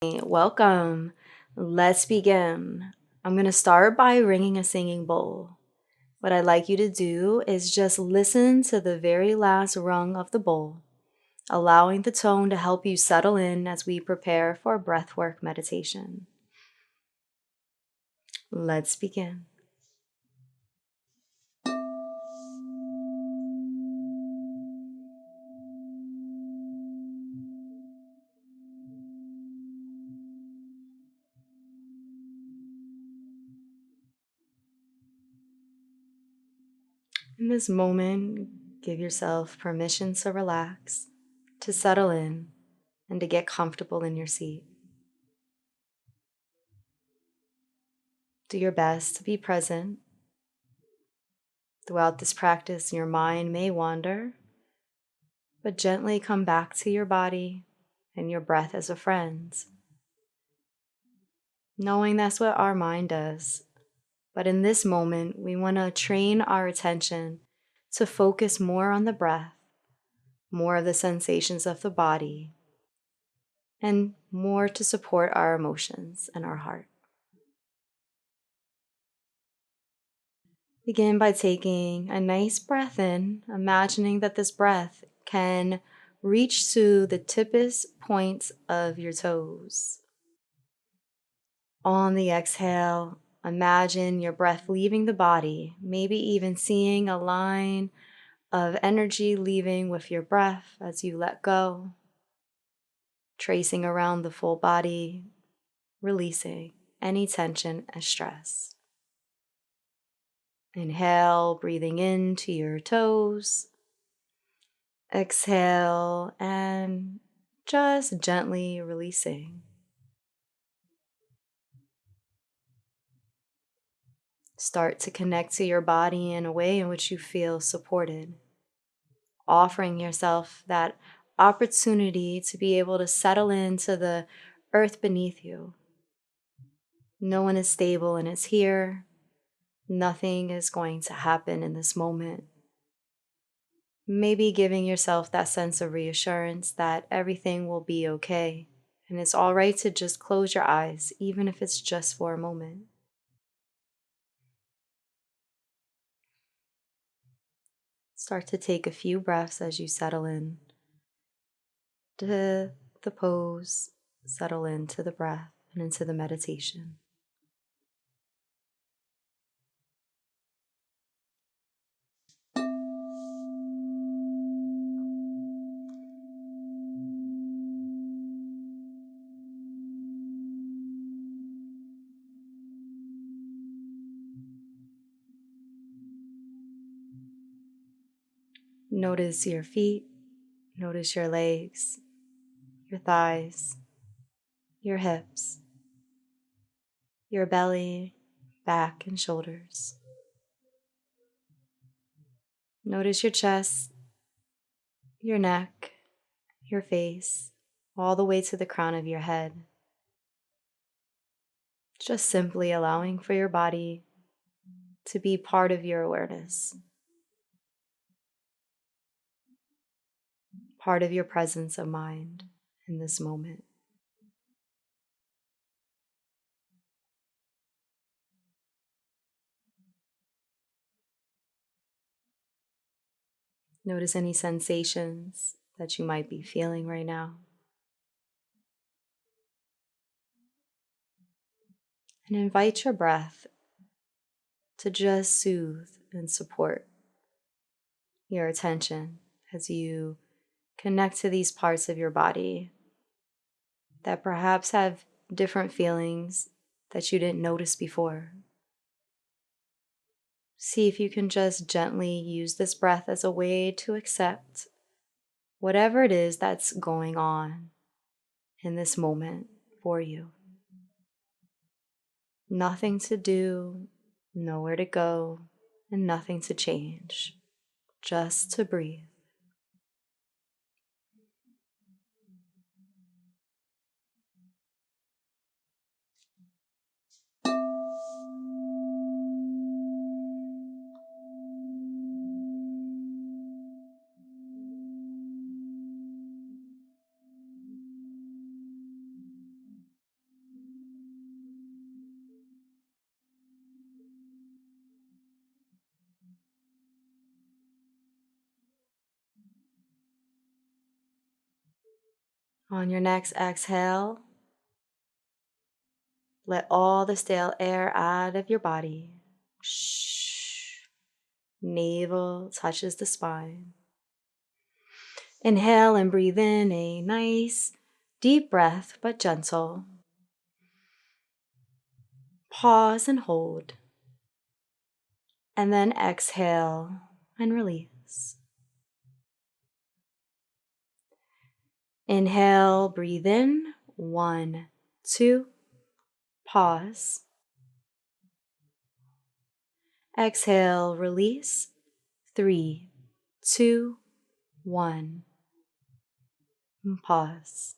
Welcome. Let's begin. I'm going to start by ringing a singing bowl. What I'd like you to do is just listen to the very last rung of the bowl, allowing the tone to help you settle in as we prepare for breathwork meditation. Let's begin. In this moment, give yourself permission to relax, to settle in, and to get comfortable in your seat. Do your best to be present. Throughout this practice, your mind may wander, but gently come back to your body and your breath as a friend. Knowing that's what our mind does. But in this moment, we want to train our attention to focus more on the breath, more of the sensations of the body, and more to support our emotions and our heart. Begin by taking a nice breath in, imagining that this breath can reach to the tippest points of your toes. On the exhale, imagine your breath leaving the body, maybe even seeing a line of energy leaving with your breath as you let go, tracing around the full body, releasing any tension and stress. Inhale, breathing into your toes. Exhale, and just gently releasing. Start to connect to your body in a way in which you feel supported, offering yourself that opportunity to be able to settle into the earth beneath you. No one is stable and is here. Nothing is going to happen in this moment. Maybe giving yourself that sense of reassurance that everything will be okay, and it's all right to just close your eyes, even if it's just for a moment. Start to take a few breaths as you settle in to the pose, settle into the breath and into the meditation. Notice your feet, notice your legs, your thighs, your hips, your belly, back, and shoulders. Notice your chest, your neck, your face, all the way to the crown of your head. Just simply allowing for your body to be part of your awareness, part of your presence of mind in this moment. Notice any sensations that you might be feeling right now. And invite your breath to just soothe and support your attention as you connect to these parts of your body that perhaps have different feelings that you didn't notice before. See if you can just gently use this breath as a way to accept whatever it is that's going on in this moment for you. Nothing to do, nowhere to go, and nothing to change. Just to breathe. On your next exhale, let all the stale air out of your body. Shh. Navel touches the spine. Inhale and breathe in a nice, deep breath, but gentle. Pause and hold. And then exhale and release. Inhale, breathe in. 1, 2. Pause. Exhale, release. 3, 2, 1. Pause.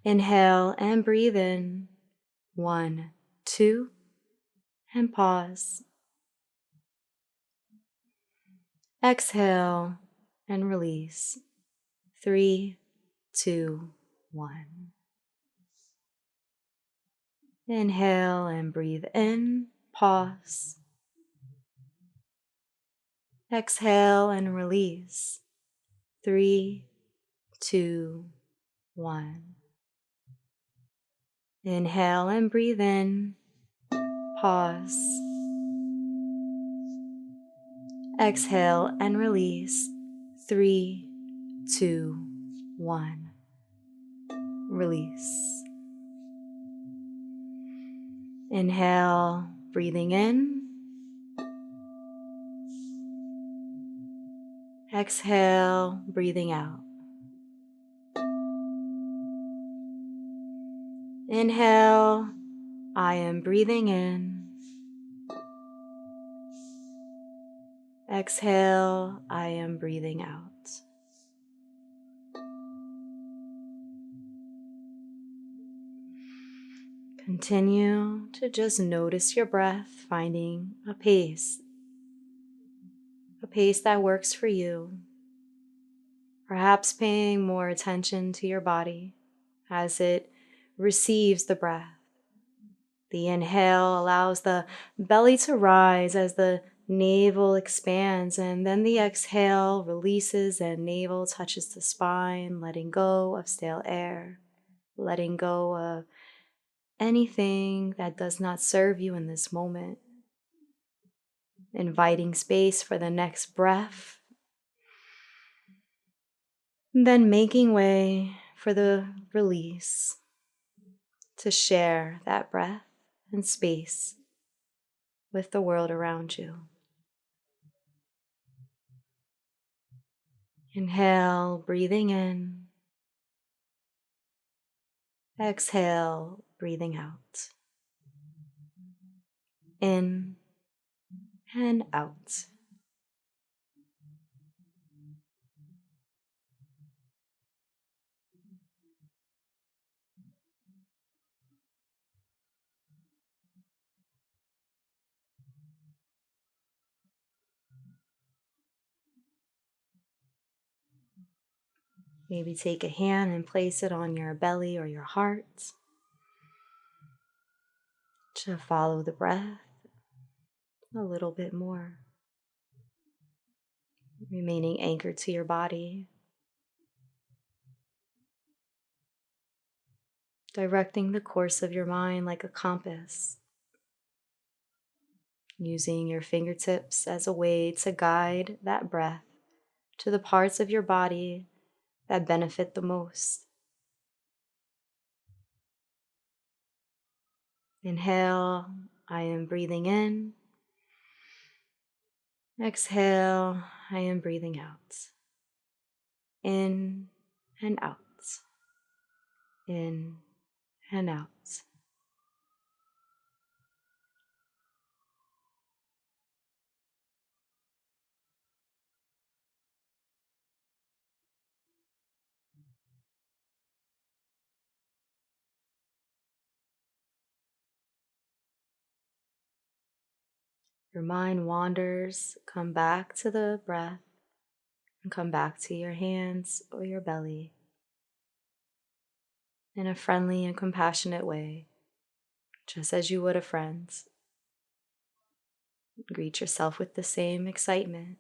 Inhale and breathe in. 1, 2. And pause. Exhale and release. 3, 2, 1. Inhale and breathe in. Pause. Exhale and release. 3, 2, 1. Inhale and breathe in. Pause. Exhale and release. 3, 2, 1. Release. Inhale, breathing in. Exhale, breathing out. Inhale, I am breathing in. Exhale, I am breathing out. Continue to just notice your breath, finding a pace that works for you. Perhaps paying more attention to your body as it receives the breath. The inhale allows the belly to rise as the navel expands, and then the exhale releases and navel touches the spine, letting go of stale air, letting go of anything that does not serve you in this moment. Inviting space for the next breath, then making way for the release to share that breath and space with the world around you. Inhale, breathing in. Exhale, breathing out. In and out. Maybe take a hand and place it on your belly or your heart to follow the breath a little bit more. Remaining anchored to your body. Directing the course of your mind like a compass. Using your fingertips as a way to guide that breath to the parts of your body that benefit the most. Inhale, I am breathing in. Exhale, I am breathing out. In and out. In and out. Your mind wanders, come back to the breath and come back to your hands or your belly in a friendly and compassionate way, just as you would a friend. Greet yourself with the same excitement.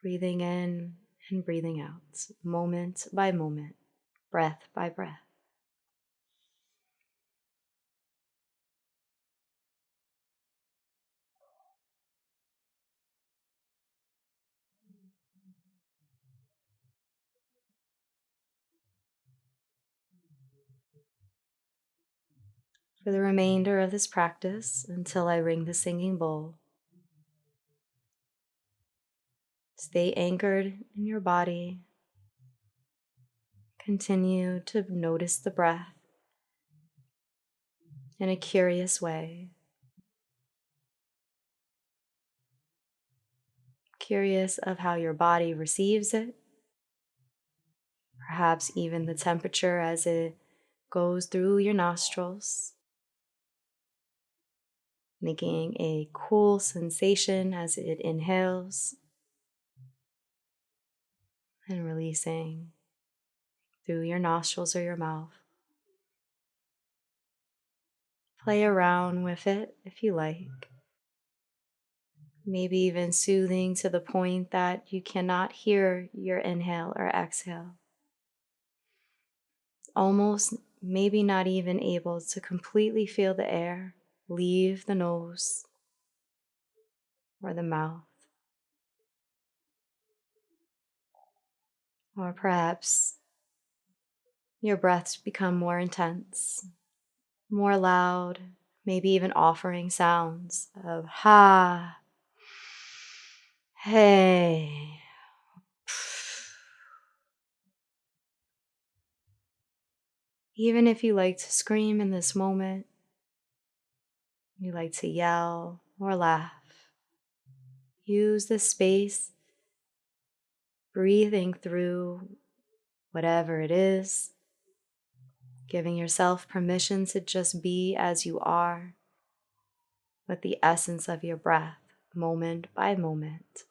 breathing in and breathing out, moment by moment, breath by breath. For the remainder of this practice, until I ring the singing bowl, stay anchored in your body. Continue to notice the breath in a curious way. Curious of how your body receives it, perhaps even the temperature as it goes through your nostrils, making a cool sensation as it inhales and releasing through your nostrils or your mouth. Play around with it if you like. Maybe even soothing to the point that you cannot hear your inhale or exhale. Almost maybe not even able to completely feel the air leave the nose or the mouth. Or perhaps your breaths become more intense, more loud, maybe even offering sounds of ha, hey. Even if you like to scream in this moment, you like to yell or laugh, use this space, breathing through whatever it is, giving yourself permission to just be as you are, with the essence of your breath, moment by moment.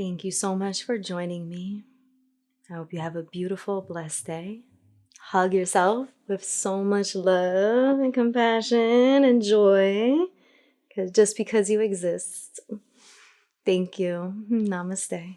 Thank you so much for joining me. I hope you have a beautiful, blessed day. Hug yourself with so much love and compassion and joy, just because you exist. Thank you. Namaste.